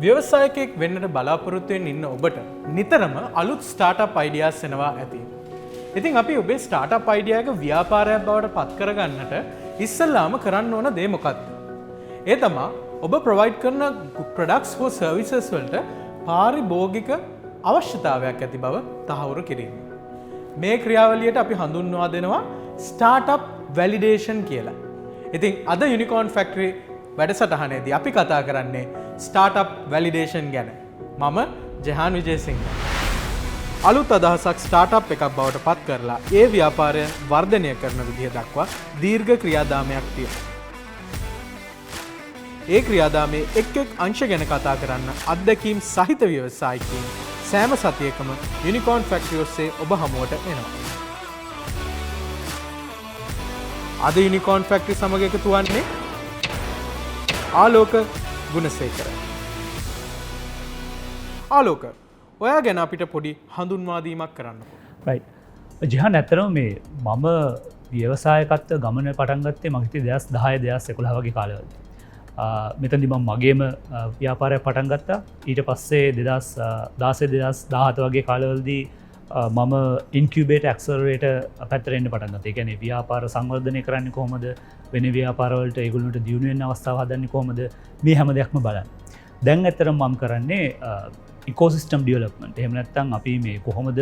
ව්‍යවසායකයෙක් වෙන්නට බලාපොරොත්තු වෙමින් ඉන්න ඔබට නිතරම අලුත් ස්ටාර්ට්අප් අයිඩියාස් එනවා ඇති. ඉතින් අපි ඔබේ ස්ටාර්ට්අප් අයිඩියා එක ව්‍යාපාරයක් බවට පත් කරගන්නට ඉස්සෙල්ලාම කරන්න ඕන දේ මොකක්ද? ඒ තමයි ඔබ ප්‍රොවයිඩ් කරන ප්‍රොඩක්ට්ස් හෝ සර්විසස් වලට පාරිභෝගික අවශ්‍යතාවයක් ඇති බව තහවුරු කිරීම. මේ ක්‍රියාවලියට අපි හඳුන්වා දෙනවා ස්ටාර්ට්අප් වැලිඩේෂන් කියලා. ඉතින් අද යුනිකෝර්න් ෆැක්ටරි වැඩසටහනේදී අපි කතා කරන්නේ ස්ටාර්ට්අප් වැලිඩේෂන් ගැන. මම ජෙහාන් විජේසිංහ. අලුත් අදහසක් ස්ටාර්ට්අප් එකක් බවට පත් කරලා ඒ ව්‍යාපාරය වර්ධනය කරන විදිහ දක්වා දීර්ඝ ක්‍රියාදාමයක් තියෙනවා. ඒ ක්‍රියාදාමයේ එක් අංශ ගැන කතා කරන්න අත්දැකීම් සහිත ව්‍යවසායිකයින් සෑම සතියකම යුනිකෝර්න් ෆැක්ටරි ඔස්සේ ඔබ හමුවට එනවා. අද යුනිකෝර්න් ෆැක්ටරි සමග එකතු වන්නේ ආලෝක ගුණසේකර. ආලෝක, ඔයා ගැන අපිට පොඩි හඳුන්වා දීමක් කරන්නකෝ. රයිට්. ජිහාන්, ඇත්තටම මේ මම ව්‍යවසායකත්ව ගමන පටන් ගත්තේ මම හිතේ 2010 2011 වගේ කාලවලදී. මෙතනදී මම මගේම ව්‍යාපාරයක් පටන් ගත්තා. ඊට පස්සේ 2016 2017 වගේ කාලවලදී මම ඉන්කියුබේටර් ඇක්සලරේටර් පැත්තට එන්න පටන් ගත්තා. ඒ කියන්නේ ව්‍යාපාර සංවර්ධනය කරන්නේ කොහොමද, වෙන ව්‍යාපාරවලට ඒගොල්ලන්ට දියුණු වෙන්න අවස්ථාව හදන්නේ කොහොමද, මේ හැම දෙයක්ම බලන්න. දැන් ඇත්තටම මම කරන්නේ ඉකෝසිස්ටම් ඩෙවලොප්මන්ට්. එහෙම නැත්නම් අපි මේ කොහොමද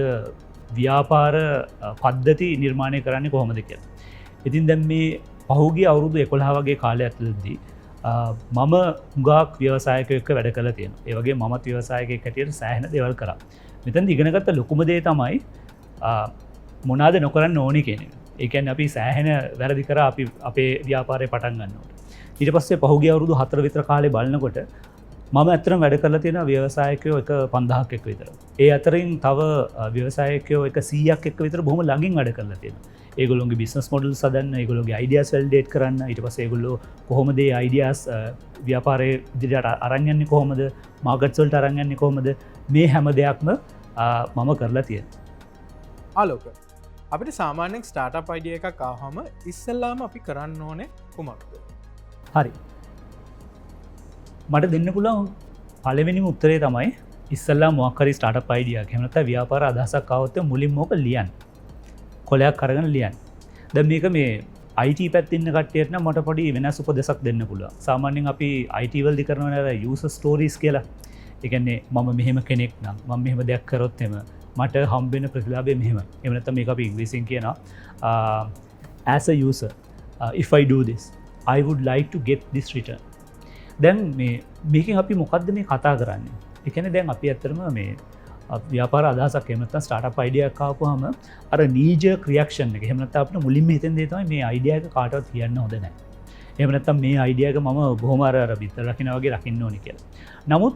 ව්‍යාපාර පද්ධති නිර්මාණය කරන්නේ කොහොමද කියලා. ඉතින් දැන් මේ පහුගිය අවුරුදු 11 වගේ කාලය ඇතුළතදී මම හුඟක් ව්‍යවසායකයෙක් එක්ක වැඩ කරලා තියෙනවා. ඒ වගේ මමත් ව්‍යවසායකයෙක් හැටියට සෑහෙන දේවල් කරා. මෙතනදී ඉගෙන ගත්ත ලොකුම දේ තමයි මොනවාද නොකරන්න ඕනේ කියන එක. ඒ කියන්නේ අපි සෑහෙන වැරදි කරා අපි අපේ ව්‍යාපාරය පටන් ගන්නකොට. ඊට පස්සේ පහුගිය අවුරුදු 4 විතර කාලේ බලනකොට මම ඇත්තටම වැඩ කරලා තියෙන ව්‍යවසායකයෝ එක 5000ක් එක්ක විතර. ඒ අතරින් තව ව්‍යවසායකයෝ එක 100ක් එක්ක විතර බොහොම ළඟින් වැඩ කරලා තියෙනවා. ඒගොල්ලොන්ගේ බිස්නස් මොඩල්ස් හදන්න, ඒගොල්ලොන්ගේ අයිඩියාස් වැලිඩේට් කරන්න, ඊට පස්සේ ඒගොල්ලෝ කොහොමද මේ අයිඩියාස් ව්‍යාපාරයේ ඉදිරියට අරන් යන්නේ කොහොමද, මාකට්ස් වලට අරන් යන්නේ කොහොමද, මේ හැම දෙයක්ම මම කරලා තියෙනවා. ආලෝක, අපිට සාමාන්‍යයෙන් ස්ටාර්ට්අප් අයිඩියා එකක් ආවම ඉස්සෙල්ලාම අපි කරන්න ඕනේ කුමක්ද? හරි. මට දෙන්න පුළුවන් පළවෙනිම උත්තරේ තමයි ඉස්සෙල්ලා මොකක් හරි ස්ටාර්ට්අප් අයිඩියා එකක් එහෙම නැත්නම් ව්‍යාපාර අදහසක් ආවොත් මුලින්ම ඕක ලියන්න. කොලයක් අරගෙන ලියන්න. දැන් මේක මේ IT පැත්තේ ඉන්න කට්ටියට නම් මට පොඩි වෙනස් උපදෙසක් දෙන්න පුළුවන්. සාමාන්‍යයෙන් අපි IT වලදී කරනවා යූසර් ස්ටෝරීස් කියලා. ඒ කියන්නේ මම මෙහෙම කෙනෙක් නම් මම මෙහෙම දෙයක් කරොත් එම මට හම්බෙන ප්‍රතිලාභය මෙහෙම. එහෙම නැත්නම් මේක අපි ඉංග්‍රීසියෙන් කියනවා as a user if I do this I would like to get this return. දැන් මේකෙන් අපි මොකද්ද මේ කතා කරන්නේ? ඒ කියන්නේ දැන් අපි ඇත්තටම මේ ව්‍යාපාර අදහසක් එහෙම නැත්නම් ස්ටාර්ට්අප් අයිඩියා එකක් ආවම අර නීජර් රියැක්ෂන් එක එහෙම නැත්නම් අපිට මුලින්ම හිතෙන දේ තමයි මේ අයිඩියා එක කාටවත් කියන්න හොඳ නැහැ. එහෙම නැත්නම් මේ අයිඩියා එක මම බොහොම අර බිත්තර රකින්න වගේ රකින්න ඕනේ කියලා. නමුත්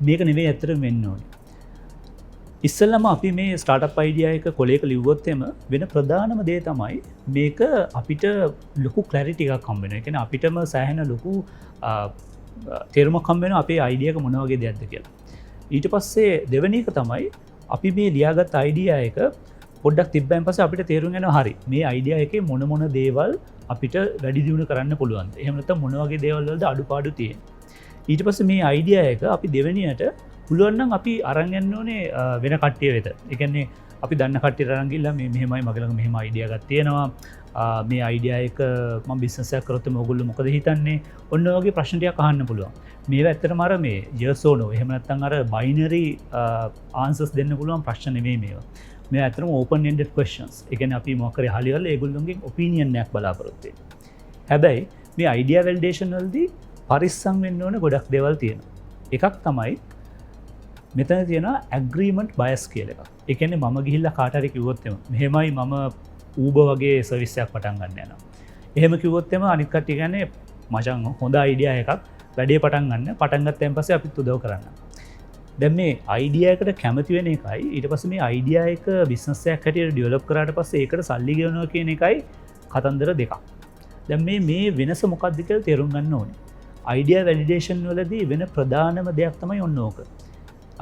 මේක නෙවෙයි ඇත්තටම වෙන්න ඕනේ. ඉස්සෙල්ලාම අපි මේ ස්ටාර්ට්අප් අයිඩියා එක කොලයක ලිව්වොත් එම වෙන ප්‍රධානම දේ තමයි මේක අපිට ලොකු ක්ලැරිටි එකක් හම්බ වෙනවා. ඒ කියන්නේ අපිටම සෑහෙන ලොකු තේරුමක් හම්බ වෙනවා අපේ අයිඩියා එක මොන වගේ දෙයක්ද කියලා. ඊට පස්සේ දෙවෙනි එක තමයි අපි මේ ලියාගත් අයිඩියා එක පොඩ්ඩක් තිබ්බයින් පස්සේ අපිට තේරුම් යනවා හරි මේ අයිඩියා එකේ මොන දේවල් අපිට වැඩි දියුණු කරන්න පුළුවන්ද, එහෙම නැත්නම් මොන වගේ දේවල් වලද අඩුපාඩු තියෙන්නේ. ඊට පස්සේ මේ අයිඩියා එක අපි දෙවෙනියට පුළුවන් නම් අපි අරන් යන්න ඕනේ වෙන කට්ටිය වෙත. ඒ කියන්නේ අපි දන්න කට්ටියට අරන් ගිහලා මේ මෙහෙමයි මගේ ළඟ මෙහෙම අයිඩියා එකක් තියෙනවා, මේ අයිඩියා එක මම බිස්නස් එකක් කරොත් මේගොල්ලෝ මොකද හිතන්නේ, ඔන්න වගේ ප්‍රශ්න ටිකක් අහන්න පුළුවන්. මේවා ඇත්තටම අර මේ yes or no එහෙම නැත්නම් අර බයිනරි ආන්සර්ස් දෙන්න පුළුවන් ප්‍රශ්න නෙමෙයි මේවා. මේවා ඇත්තටම open ended questions. ඒ කියන්නේ අපි මොකක් හරි අහලා ඒගොල්ලෝගෙන් ඔපිනියන් එකක් බලාපොරොත්තු වෙනවා. හැබැයි මේ අයිඩියා වැලිඩේෂන් වලදී පරිස්සම් වෙන්න ඕන ගොඩක් දේවල් තියෙනවා. එකක් තමයි මෙතන තියෙනවා ඇග්‍රීමන්ට් බයස් කියලා එකක්. ඒ කියන්නේ මම ගිහිල්ලා කාට හරි කිව්වොත් එම මෙහෙමයි මම Uber වගේ සර්විස් එකක් පටන් ගන්න යනවා. එහෙම කිව්වොත් එම අනිත් කට්ටිය කියන්නේ මචං හොඳ අයිඩියා එකක් වැඩේ පටන් ගත්තයින් පස්සේ අපිත් උදව් කරන්න. දැන් මේ අයිඩියා එකට කැමති වෙන එකයි ඊට පස්සේ මේ අයිඩියා එක බිස්නස් එකක් හැටියට ඩෙවලොප් කරාට පස්සේ ඒකට සල්ලි ගෙවනවා කියන එකයි කතන්දර දෙකක්. දැන් මේ වෙනස මොකක්ද කියලා තේරුම් ගන්න ඕනේ. අයිඩියා වැලිඩේෂන් වලදී වෙන ප්‍රධානම දෙයක් තමයි ඔන්න ඕක.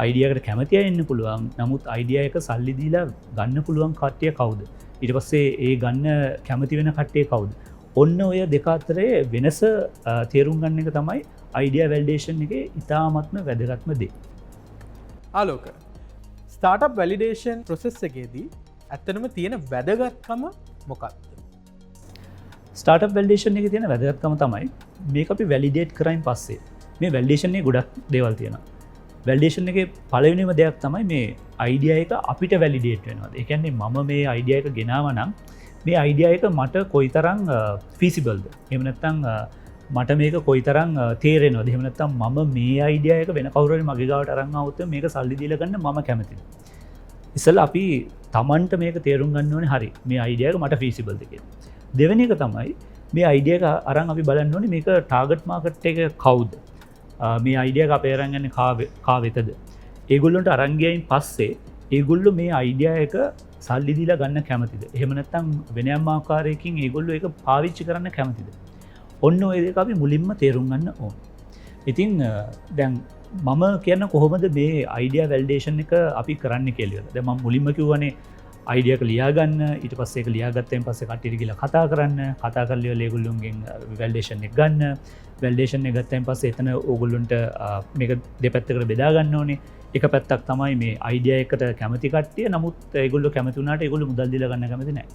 අයිඩියා එකට කැමති අය ඉන්න පුළුවන්. නමුත් අයිඩියා එක සල්ලි දීලා ගන්න පුළුවන් කට්ටිය කවුද? ඊට පස්සේ ඒ ගන්න කැමති වෙන කට්ටිය කවුද? ඔන්න ඔය දෙක අතරේ වෙනස තේරුම් ගන්න එක තමයි අයිඩියා වැලිඩේෂන් එකේ ඉතාමත්ම වැදගත්ම දේ. ආලෝක ස්ටාර්ට්අප් වැලිඩේෂන් ප්‍රොසෙස් එකේදී ඇත්තටම තියෙන වැදගත්කම මොකක්ද? ස්ටාර්ට්අප් වැලිඩේෂන් එකේ තියෙන වැදගත්කම තමයි මේක අපි වැලිඩේට් කරයින් පස්සේ මේ වැලිඩේෂන් එකේ ගොඩක් දේවල් තියෙනවා. වැලිඩේෂන් එකේ පළවෙනිම දෙයක් තමයි මේ අයිඩියා එක අපිට වැලිඩේට් වෙනවා. ඒ කියන්නේ මම මේ අයිඩියා එක ගෙනාවා නම් මේ අයිඩියා එක මට කොයිතරම් ෆීසිබල්ද? එහෙම නැත්නම් මට මේක කොයිතරම් තේරෙනවද? එහෙම නැත්නම් මම මේ අයිඩියා එක වෙන කවුරු හරි මගේ ගාවට අරන් ආවොත් මේක සල්ලි දීලා ගන්න මම කැමතිද? ඉතින් අපි Tamanට මේක තේරුම් ගන්න ඕනේ හරි මේ අයිඩියා එක මට ෆීසිබල්ද කියලා. දෙවෙනි එක තමයි මේ අයිඩියා එක අරන් අපි බලන්න ඕනේ මේක ටාගට් මාකට් එක කවුද? මේ අයිඩියා එක අපේ අරන් යන්නේ කා වෙතද? ඒගොල්ලොන්ට අරන් ගියයින් පස්සේ ඒගොල්ලෝ මේ අයිඩියා එක සල්ලි දීලා ගන්න කැමතිද? එහෙම නැත්නම් වෙන යම් ආකාරයකින් ඒගොල්ලෝ ඒක පාවිච්චි කරන්න කැමතිද? ඔන්න ඔය දෙක අපි මුලින්ම තේරුම් ගන්න ඕන. ඉතින් දැන් මම කියන්න කොහොමද මේ අයිඩියා වැලිඩේෂන් එක අපි කරන්න කියලා. දැන් මම මුලින්ම කිව්වනේ අයිඩියා එක ලියා ගන්න, ඊට පස්සේ ඒක ලියාගත්තෙන් පස්සේ කට්ටියට ගිහලා කතා කරන්න, කතා කරලා ඉවරලා ඒගොල්ලොන්ගෙන් වැලිඩේෂන් එක ගන්න. වැලිඩේෂන් එක ගත්තෙන් පස්සේ එතන ඕගොල්ලොන්ට මේක දෙපැත්තකට බෙදා ගන්න ඕනේ. එක පැත්තක් තමයි මේ අයිඩියා එකට කැමති කට්ටිය. නමුත් ඒගොල්ලෝ කැමති වුණාට ඒගොල්ලෝ මුදල් දීලා ගන්න කැමති නැහැ.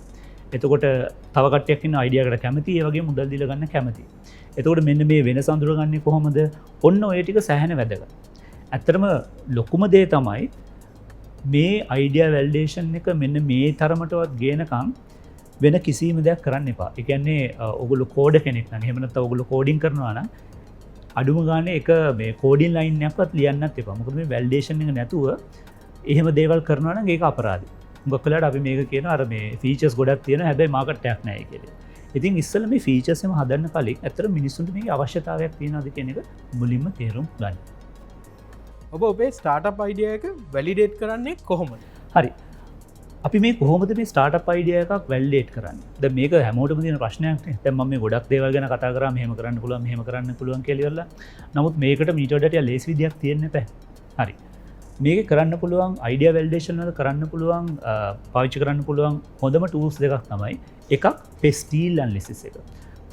එතකොට තව කට්ටියක් ඉන්න අයිඩියා එකට කැමති, ඒ වගේ මුදල් දීලා ගන්න කැමති. එතකොට මෙන්න මේ වෙනස අඳුරගන්නේ කොහොමද? ඔන්න ඔය ටික සෑහෙන වැදගත්. ඇත්තටම ලොකුම දේ තමයි මේ අයිඩියා වැලිඩේෂන් එක මෙන්න මේ තරමටවත් ගේනකම් වෙන කිසිම දෙයක් කරන්න එපා. ඒ කියන්නේ ඔයගොල්ලෝ කෝඩ් කෙනෙක් නම් එහෙම නැත්නම් ඔයගොල්ලෝ කෝඩින් කරනවා නම් අඩුම ගානේ එක මේ කෝඩින් ලයින් එකක්වත් ලියන්නත් එපා. මොකද මේ වැලිඩේෂන් එක නැතුව එහෙම දේවල් කරනවා නම් ඒක අපරාධයි. මොකක් වෙලාවට අපි මේක කියනවා අර මේ ෆීචර්ස් ගොඩක් තියෙනවා හැබැයි මාකට් එකක් නැහැ කියලා. ඉතින් ඉස්සෙල්ලා මේ ෆීචර්ස් එම හදන්න කලින් ඇත්තට මිනිස්සුන්ට මේකේ අවශ්‍යතාවයක් තියෙනවද කියන එක මුලින්ම තේරුම් ගන්න. ඔබ ඔබේ ස්ටාර්ට්අප් අයිඩියා එක වැලිඩේට් කරන්නේ කොහොමද? හරි. අපි මේ කොහොමද මේ ස්ටාර්ට්අප් අයිඩියා එකක් වැලිඩේට් කරන්නේ? දැන් මේක හැමෝටම තියෙන ප්‍රශ්නයක් නේ. දැන් මම මේ ගොඩක් දේවල් ගැන කතා කරා, මෙහෙම කරන්න පුළුවන්, මෙහෙම කරන්න පුළුවන් කියලා ඉවරලා. නමුත් මේකට මීට වඩා ටික ලේසි විදියක් තියෙන්න බෑ. හරි. මේක කරන්න පුළුවන් අයිඩියා වැලිඩේෂන් වල කරන්න පුළුවන් පාවිච්චි කරන්න පුළුවන් හොඳම ටූල්ස් දෙකක් තමයි එකක් පෙස්ටිල් ඇනලිසිස් එක.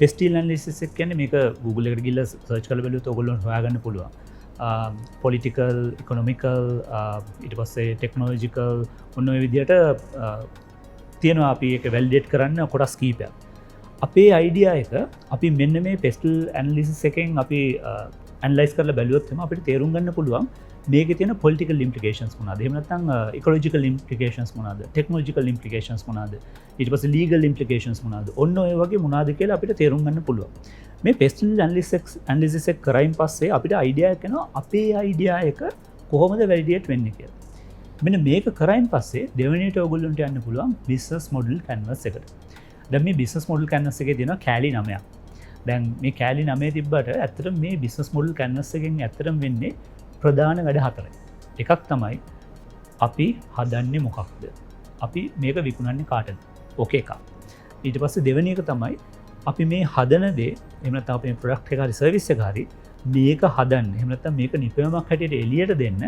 පෙස්ටිල් ඇනලිසිස් එක කියන්නේ මේක Google එකට ගිහලා සර්ච් කරලා බලුවොත් ඔයගොල්ලෝ හොයාගන්න පුළුවන්. පොලිටිකල්, ඉකොනොමිකල්, ඊට පස්සේ ටෙක්නොලොජිකල් ඔන්න ඔය විදිහට තියෙනවා අපි ඒක වැලිඩේට් කරන්න කොටස් කීපයක්. අපේ අයිඩියා එක අපි මෙන්න මේ පෙස්ටිල් ඇනලිසිස් එකෙන් අපි ඇනලයිස් කරලා බැලුවොත් එම අපිට තේරුම් ගන්න පුළුවන් මේක තියෙන පොලිටිකල් ඉම්ප්ලිකේෂන්ස් මොනවාද? එහෙම නැත්නම් ඉකොලොජිකල් ඉම්ප්ලිකේෂන්ස් මොනවාද? ටෙක්නොලොජිකල් ඉම්ප්ලිකේෂන්ස් මොනවාද? ඊට පස්සේ ලීගල් ඉම්ප්ලිකේෂන්ස් මොනවාද? ඔන්න ඔය වගේ මොනවාද කියලා අපිට තේරුම් ගන්න පුළුවන්. මේ පෙස්ටිල් ඇනලිසිස් එක කරයින් පස්සේ අපිට අයිඩියා එක එනවා අපේ අයිඩියා එක කොහොමද වැලිඩේට් වෙන්නේ කියලා. මෙන්න මේක කරයින් පස්සේ දෙවෙනියට ඔයගොල්ලන්ට යන්න පුළුවන් බිස්නස් මොඩල් කැන්වස් එකට. දැන් මේ බිස්නස් මොඩල් කැන්වස් එකේ තියෙනවා කෑලි 9ක්. දැන් මේ කෑලි 9 තිබ්බට ඇත්තටම මේ බිස්නස් මොඩල් කැන්වස් එකෙන් ඇත්තටම වෙන්නේ ප්‍රධාන වැඩ 4. එකක් තමයි අපි හදන්නේ මොකක්ද? අපි මේක විකුණන්නේ කාටද? ඕකේ එකක්. ඊට පස්සේ දෙවෙනි එක තමයි අපි මේ හදන දේ එහෙම නැත්නම් අපේ ප්‍රොඩක්ට් එක හරි සර්විස් එක හරි මේක හදන්න. එහෙම නැත්නම් මේක නිපැයුමක් හැටියට එළියට දෙන්න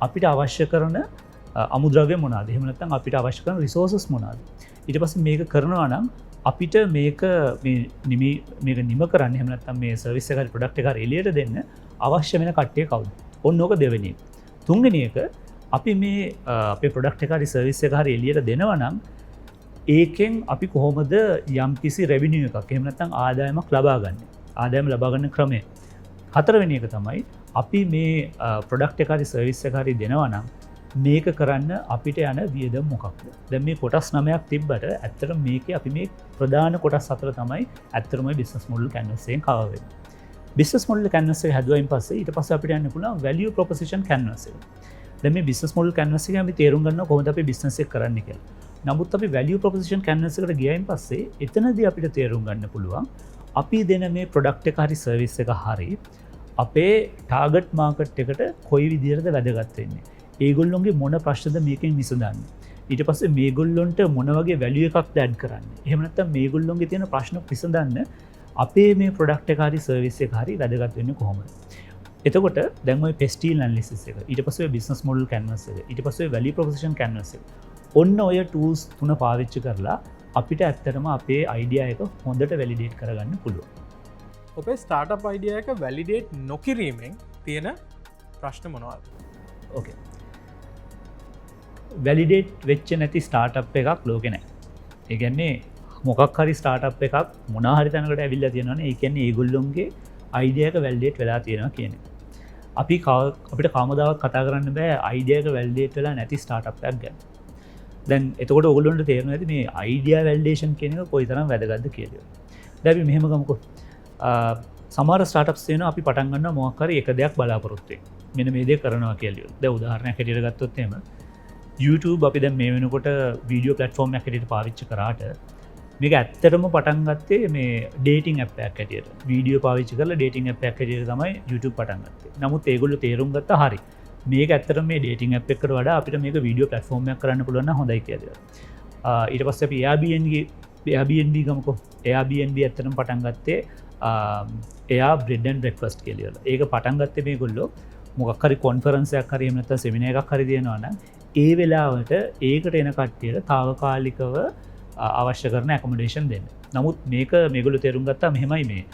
අපිට අවශ්‍ය කරන අමුද්‍රව්‍ය මොනවාද? එහෙම නැත්නම් අපිට අවශ්‍ය කරන රිසෝසස් මොනවාද? ඊට පස්සේ මේක කරනවා නම් අපිට මේක මේක නිම කරන්න එහෙම නැත්නම් මේ සර්විස් එක හරි ප්‍රොඩක්ට් එක හරි එළියට දෙන්න අවශ්‍ය වෙන කට්ටිය කවුද? ඔන්න ඕක දෙවෙනි එක. තුන්වෙනි එක අපි මේ අපේ ප්‍රොඩක්ට් එක හරි සර්විස් එක හරි එළියට දෙනවා නම් ඒකෙන් අපි කොහොමද යම් කිසි රෙවිනියු එකක් එහෙම නැත්නම් ආදායමක් ලබා ගන්න. ආදායම ලබා ගන්න ක්‍රමය. හතරවෙනි එක තමයි අපි මේ ප්‍රොඩක්ට් එක හරි සර්විස් එක හරි දෙනවා නම් මේක කරන්න අපිට යන වියදම මොකක්ද? දැන් මේ කොටස් 9ක් තිබ්බට ඇත්තටම මේකේ අපි මේ ප්‍රධාන කොටස් 4 තමයි ඇත්තටම බිස්නස් මොඩල් කැන්වස් එකෙන් කවර් වෙන්නේ. බිස්නස් මොඩල් කැන්වස් එක හැදුවයින් පස්සේ ඊට පස්සේ අපිට යන්න පුළුවන් වැලියු ප්‍රොපොසිෂන් කැන්වස් එක. දැන් මේ බිස්නස් මොඩල් කැන්වස් එකෙන් අපි තේරුම් ගන්නවා කොහොමද අපි බිස්නස් එක කරන්නේ කියලා. නමුත් අපි වැලියු ප්‍රොපොසිෂන් කැන්වස් එකට ගියයින් පස්සේ එතනදී අපිට තේරුම් ගන්න පුළුවන් අපි දෙන මේ ප්‍රොඩක්ට් එක හරි සර්විස් එක හරි අපේ ටාගට් මාකට් එකට කොයි විදිහටද වැදගත් වෙන්නේ. ඒගොල්ලොන්ගේ මොන ප්‍රශ්නද මේකෙන් විසඳන්නේ. ඊට පස්සේ මේගොල්ලොන්ට මොන වගේ වැලියු එකක්ද ඇඩ් කරන්නේ. එහෙම නැත්නම් මේගොල්ලොන්ගේ තියෙන ප්‍රශ්න විසඳන්න අපේ මේ ප්‍රොඩක්ට් එක හරි සර්විස් එක හරි වැදගත් වෙන්නේ කොහොමද? එතකොට දැන් ওই පෙස්ටිල් ඇනලිසිස් එක ඊට පස්සේ බිස්නස් මොඩල් කැන්වස් එක ඊට පස්සේ වැලියු ප්‍රොපොසිෂන් කැන්වස් එක ඔන්න ඔය ටූල්ස් තුන පාවිච්චි කරලා අපිට ඇත්තටම අපේ අයිඩිය එක හොඳට වැලිඩේට් කරගන්න පුළුව. ඔබේ ස්ටාර්ට් අයිඩිය එක වැලිඩේට් නොකිරීමෙන් තියෙන ප්‍රශ්න මොනවාද? ඕකේ වැලිඩේට් වෙච්ච නැති ස්ටාර්ට් එකක් ලෝකෙනෑ. ඒගැන්නේ මොකක් හරි ස්ටාර්ට් එකක් මොනාහරි තැනකට ඇවිල්ල තියෙනවන ඒකන්නේ ඒගුල්ලුන්ගේ අයිඩියක වැල්ඩේට් වෙලා තියෙනවා කියන. අපි අපිට කාමදාවක් කතා කරන්න බෑ අයිඩියක වැල්ඩේට් වෙලා නැති ස්ටාර්ට් එකක් ගැන. දැන් එතකොට ඔගුලොන්ට තේරන ඇති මේ අයිඩිය වැල්ඩේෂන් කෙනෙක කොයි තරම් වැදගත්ද කියල. දැබි මෙහෙමකමකො සමාර ස්ටාටප් යන අපි පටන්ගන්න මොක්කර එක දෙයක් බලාපොරොත්තේ මෙන මේදේ කරනවා කියලිය ද උදාහරණය හැටියට ගත්තොත්තේම YouTube අපි දැ මේ වෙනකොට වීඩියෝ පලටෆෝර්ම් හැටියට පාවිච්ච කරාට මේක ඇත්තටම පටන්ගත්තේ මේ ඩේටිං ඇපක් ඇටියට වීඩියෝ පාවිච්ච කල ඩේටිං ඇපක් ඇටියට තමයි YouTube පටන්ගත්තේ. නමුත් ඒගොල්ල තේරුම් ගත්ත හරි මේක ඇත්තර මේ ඩේටිං ඇප් එකට වඩා අපිට මේක වීඩියෝ පලටෆෝර්ම්යක් කරන්න පුළුවන් හොඳයි කියද. ඊට පස්ස අපි Airbnb ගමකො Airbnb ඇත්තටම පටන්ගත්තේ එයා බ්‍රෙඩන් බ්‍රෙක්ෆස්ට් කියලියල ඒක පටන්ගත්තේ මේ ගොල්ලෝ මොක්කරි කොන්ෆරන්සයක් හරීමනත සෙමින එකක් හරි තියෙනවාන ඒ වෙලාවට ඒකට එන කට්ටියට තාවකාලිකව අවශ්‍ය කරන ඇකමඩේෂන් දෙන්න. නමුත් මේක මේගොලු තෙරුම් ගත්තා මෙහෙමයි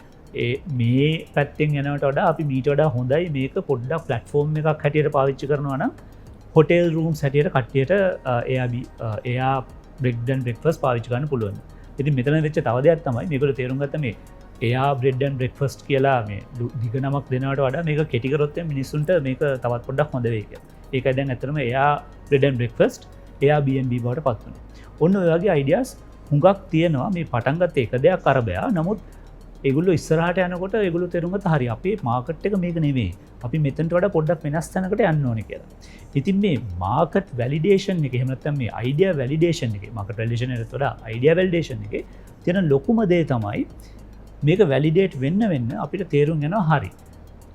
මේ පැත්තෙන් යනට වඩා අපි මීට වඩා හොඳයි මේක පොඩ්ඩක් පලටෆෝර්ම් එකක් හැටියට පාවිච්චි කරනවාන හොටෙල් රූම් සැටියට කට්ටියට එයා බ්‍රෙක්ඩන් බ්‍රෙක්ෆස් පාවිච්චිකන්න පුළුවන්. ඉති මෙතන වෙච්ච තවදයක් තමයි මේකල තේරුම් ගත්ත මේ එයා බ්‍රෙඩ්ඩන් බ්‍රෙක්ෆස්ට් කියලා මේ දිග නමක් දෙනට වඩා මේක කෙටිකරොත්තය මිනිස්සුන්ට මේක තවත් පොඩ්ඩක් හොඳවේක. ඒක දැන් ඇතරම එයා බ්‍රෙඩන් බ්‍රෙක්ෆස්ට් එයා BNB බවට පත්වන. ඔන්න ඔයාගේ අයිඩියස් හුඟක් තියෙනවා මේ පටන්ගත් එක දෙයක් අරබයා නමුත් ඒගුල්ල ඉස්සරහට යනකොට ඒගුලු තෙරුමත් හරි අපේ මාකට් එක මේක නෙවේ අපි මෙතන්ට වඩ පොඩ්ඩක් වෙනස් තැනකට යන්න ඕන කියලා. ඉතින් මේ මාකට් වැලිඩේෂන් එක හෙමනත්තම් මේ අයිඩිය වැලිඩේෂන් එක මකට වැලිඩේෂන් එතොට අයිඩිය වැල්ඩේෂන් එක තියෙන ලොකුම දේ තමයි මේක වැලිඩේට් වෙන්න අපිට තේරුම් යනවා හරි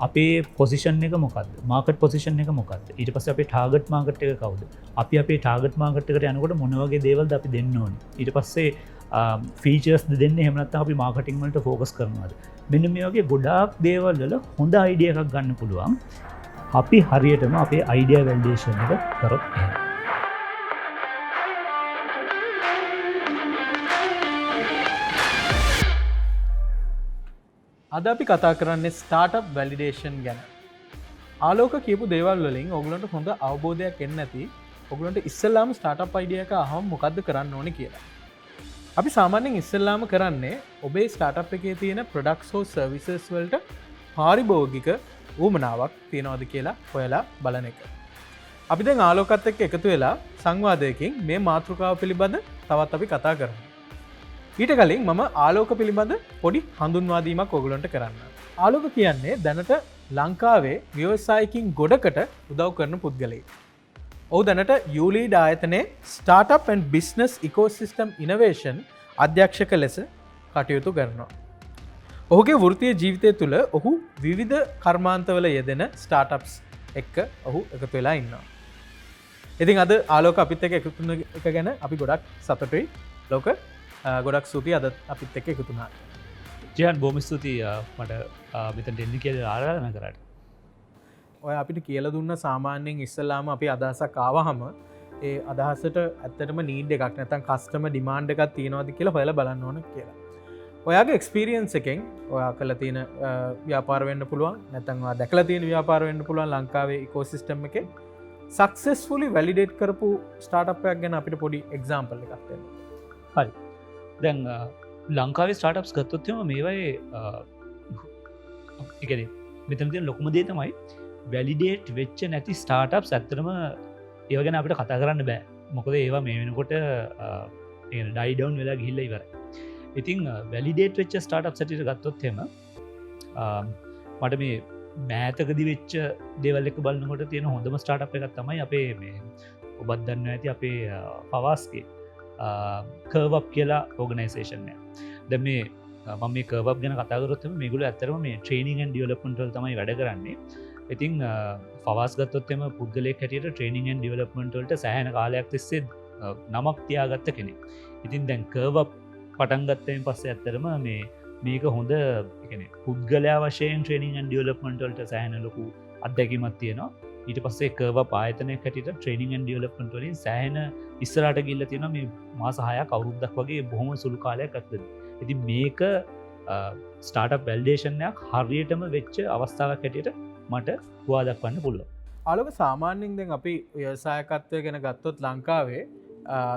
අපේ පොසිෂන් එක මොකද මාකට් පොසිෂන් එක මොකද ඊට පස්සේ අපේ ටාගට් මාකට් එක කවුද අපි අපේ ටාගට් මාකට් එකට යනකොට මොන වගේ දේවල්ද අපි දෙන්න ඕනේ ඊට පස්සේ ෆීචර්ස් දෙන්න එහෙම නැත්නම් අපි මාකටිං වලට ફોකස් කරනවාද මෙන්න මේ වගේ ගොඩාක් දේවල් වල හොඳ අයිඩියා එකක් ගන්න පුළුවන් අපි හරියටම අපේ අයිඩියා වැලිඩේෂන් එක කරොත් එහෙම. අද අපි කතා කරන්නේ ස්ටාර්ට්අප් වැලිඩේෂන් ගැන. ආලෝක කියපු දේවල් වලින් ඔයගලන්ට හොඳ අවබෝධයක් එන්න ඇති. ඔයගලන්ට ඉස්සෙල්ලාම ස්ටාර්ට්අප් අයිඩියා එක අහම මොකද්ද කරන්න ඕනේ කියලා. අපි සාමාන්‍යයෙන් ඉස්සෙල්ලාම කරන්නේ ඔබේ ස්ටාර්ට්අප් එකේ තියෙන ප්‍රොඩක්ට්ස් හෝ සර්විසස් වලට පාරිභෝගික උවමනාවක් තියනවද කියලා හොයලා බලන එක. අපි දැන් ආලෝකත් එක්ක එකතු වෙලා සංවාදයකින් මේ මාතෘකාව පිළිබඳ තවත් අපි කතා කරමු. ඊට කලින් මම ආලෝක පිළිබඳ පොඩි හඳුන්වාදීමක් ඔයගලන්ට කරන්න. ආලෝක කියන්නේ දැනට ලංකාවේ ව්‍යවසායකින් ගොඩකට උදව් කරන පුද්ගලයෙක්. ඔහු දැනට යූලීඩ් ආයතනයේ startup and business ecosystem innovation අධ්‍යක්ෂක ලෙස කටයුතු කරනවා. ඔහුගේ වෘත්තීය ජීවිතය තුළ ඔහු විවිධ කර්මාන්තවල යෙදෙන ස්ටාර්ට්අප්ස් එක්ක ඔහු එකතු වෙලා ඉන්නවා. ඉතින් අද ආලෝක අපිත් එක්ක එකතු වෙන එක ගැන අපි ගොඩක් සතුටුයි. ලෝක ගොඩක් ස්තුතියි අද අපිත් එක්ක එකතු වුණා. ජයන් බොහොම ස්තුතියි මට මෙතන දෙන්න කියලා ආරාධනා කරාට. ඔය අපිට කියලා දුන්න සාමාන්‍යයෙන් ඉස්සෙල්ලාම අපි අදහසක් ආවහම ඒ අදහසට ඇත්තටම නීඩ් එකක් නැත්නම් කස්ටමර් ඩිමාන්ඩ් එකක් තියෙනවද කියලා හොයලා බලන්න ඕන කියලා. ඔයාගේ එක්ස්පීරියන්ස් එකෙන් ඔයා කළා තියෙන ව්‍යාපාර වෙන්න පුළුවන් නැත්නම් ඔයා දැකලා තියෙන ව්‍යාපාර වෙන්න පුළුවන් ලංකාවේ ඉකෝසිස්ටම් එකේ සක්සස්ෆුලි වැලිඩේට් කරපු ස්ටාර්ට්අප් එකක් ගැන අපිට පොඩි එක්සැම්පල් එකක් දෙන්න. හරි. දැන් ලංකාවේ ස්ටාර්ට්අප්ස් ගත්තොත් එම මේවයේ ඒ කියන්නේ මෙතන තියෙන ලොකුම දේ තමයි වැලිඩේට් වෙච්ච නැති ස්ටාර්ට්අප්ස් ඇත්තටම ඒව ගැන අපිට කතා කරන්න බෑ. මොකද ඒවා මේ වෙනකොට ඩයි ඩවුන් වෙලා ගිහිල්ලා ඉවරයි. ඉතින් වැලිඩේට් වෙච්ච ස්ටාර්ට්අප්ස් ඇටියට ගත්තොත් එම මට මේ මෑතකදි වෙච්ච දේවල් එක බලනකොට තියෙන හොඳම ස්ටාර්ට්අප් එකක් තමයි අපේ මේ ඔබත් දන්නවා ඇති අපේ පවාස්ගේ කර්වප් කියලා ඕගනයිසේෂන් එක. දැන් මේ මම මේ කර්වප් ගැන කතා කරොත් මේගොල්ලෝ ඇත්තටම මේ ට්‍රේනින් ඇන්ඩ් ඩෙවලොප්මන්ට් වල තමයි වැඩ කරන්නේ. ඉතින් පවාස් ගත්තොත් එම පුද්ගලයෙක් හැටියට ට්‍රේනින් ඇන්ඩ් ඩෙවලොප්මන්ට් වලට සෑහෙන කාලයක් තිස්සේ නමක් තියාගත්ත කෙනෙක්. ඉතින් දැන් කර්වප් පටන් ගත්තයින් පස්සේ ඇත්තටම මේක හොඳ ඒ කියන්නේ පුද්ගලයා වශයෙන් ට්‍රේනින් ඇන්ඩ් ඩෙවලොප්මන්ට් වලට සෑහෙන ලොකු අත්දැකීමක් තියෙනවා. ඊට පස්සේ කව පායතනය කැටිට ට්‍රේනිින් ඩියලප්ට වලින් සෑහන ඉස්සරට ගිල්ල තියෙන මේ මාස 6ක් අවුරුද්දක් වගේ බොහොම සුළු කාලයක් ඇත්ද. ඉති මේක ස්ටාර්ට් වැල්ඩේෂන්යක් හරියටම වෙච්ච අවස්ථාවක් හැටියට මට හවා දක්වන්න පුළුව. අලක සාමාන්‍යෙන් දැන් අපි ව්‍යවසායකත්වය ගැන ගත්තොත් ලංකාවේ